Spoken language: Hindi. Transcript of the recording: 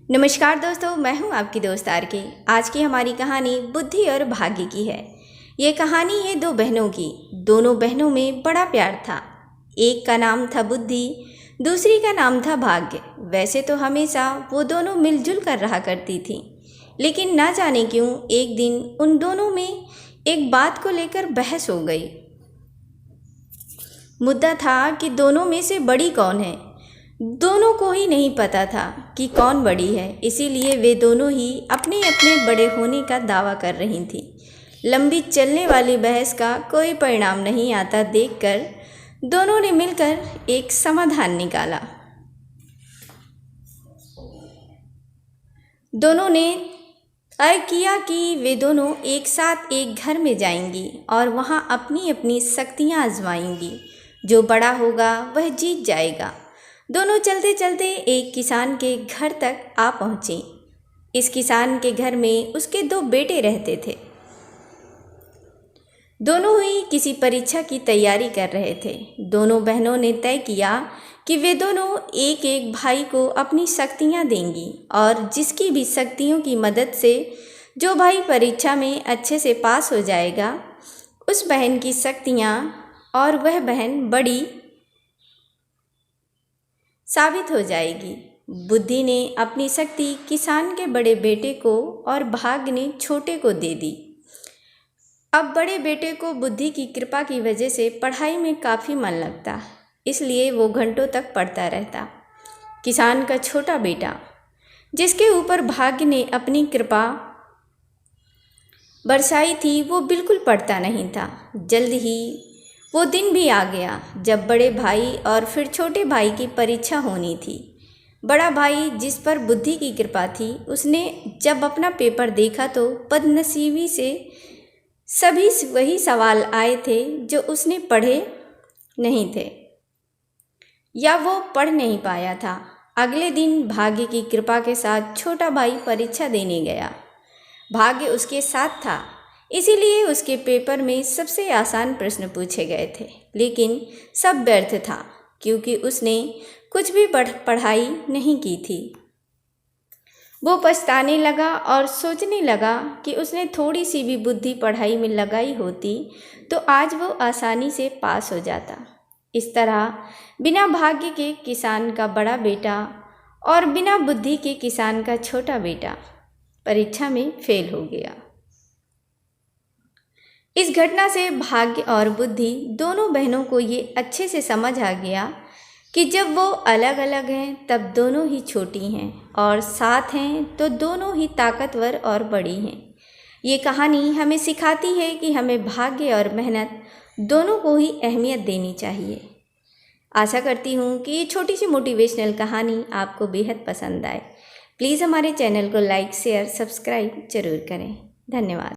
नमस्कार दोस्तों, मैं हूं आपकी दोस्त आरके। आज की हमारी कहानी बुद्धि और भाग्य की है। ये कहानी है दो बहनों की। दोनों बहनों में बड़ा प्यार था। एक का नाम था बुद्धि, दूसरी का नाम था भाग्य। वैसे तो हमेशा वो दोनों मिलजुल कर रहा करती थीं, लेकिन ना जाने क्यों एक दिन उन दोनों में एक बात को लेकर बहस हो गई। मुद्दा था कि दोनों में से बड़ी कौन है। दोनों को ही नहीं पता था कि कौन बड़ी है, इसीलिए वे दोनों ही अपने अपने बड़े होने का दावा कर रही थीं। लंबी चलने वाली बहस का कोई परिणाम नहीं आता देखकर दोनों ने मिलकर एक समाधान निकाला। दोनों ने तय किया कि वे दोनों एक साथ एक घर में जाएंगी और वहां अपनी अपनी शक्तियां आजमाएंगी। जो बड़ा होगा वह जीत जाएगा। दोनों चलते चलते एक किसान के घर तक आ पहुँचे। इस किसान के घर में उसके दो बेटे रहते थे। दोनों ही किसी परीक्षा की तैयारी कर रहे थे। दोनों बहनों ने तय किया कि वे दोनों एक एक भाई को अपनी शक्तियाँ देंगी और जिसकी भी शक्तियों की मदद से जो भाई परीक्षा में अच्छे से पास हो जाएगा, उस बहन की शक्तियाँ और वह बहन बड़ी साबित हो जाएगी। बुद्धि ने अपनी शक्ति किसान के बड़े बेटे को और भाग्य ने छोटे को दे दी। अब बड़े बेटे को बुद्धि की कृपा की वजह से पढ़ाई में काफ़ी मन लगता, इसलिए वो घंटों तक पढ़ता रहता। किसान का छोटा बेटा, जिसके ऊपर भाग्य ने अपनी कृपा बरसाई थी, वो बिल्कुल पढ़ता नहीं था। जल्द ही वो दिन भी आ गया जब बड़े भाई और फिर छोटे भाई की परीक्षा होनी थी। बड़ा भाई, जिस पर बुद्धि की कृपा थी, उसने जब अपना पेपर देखा तो बदनसीबी से सभी वही सवाल आए थे जो उसने पढ़े नहीं थे या वो पढ़ नहीं पाया था। अगले दिन भाग्य की कृपा के साथ छोटा भाई परीक्षा देने गया। भाग्य उसके साथ था, इसीलिए उसके पेपर में सबसे आसान प्रश्न पूछे गए थे, लेकिन सब व्यर्थ था क्योंकि उसने कुछ भी पढ़ाई नहीं की थी। वो पछताने लगा और सोचने लगा कि उसने थोड़ी सी भी बुद्धि पढ़ाई में लगाई होती तो आज वो आसानी से पास हो जाता। इस तरह बिना भाग्य के किसान का बड़ा बेटा और बिना बुद्धि के किसान का छोटा बेटा परीक्षा में फेल हो गया। इस घटना से भाग्य और बुद्धि दोनों बहनों को ये अच्छे से समझ आ गया कि जब वो अलग अलग हैं तब दोनों ही छोटी हैं और साथ हैं तो दोनों ही ताकतवर और बड़ी हैं। ये कहानी हमें सिखाती है कि हमें भाग्य और मेहनत दोनों को ही अहमियत देनी चाहिए। आशा करती हूँ कि ये छोटी सी मोटिवेशनल कहानी आपको बेहद पसंद आए। प्लीज़ हमारे चैनल को लाइक, शेयर, सब्सक्राइब ज़रूर करें। धन्यवाद।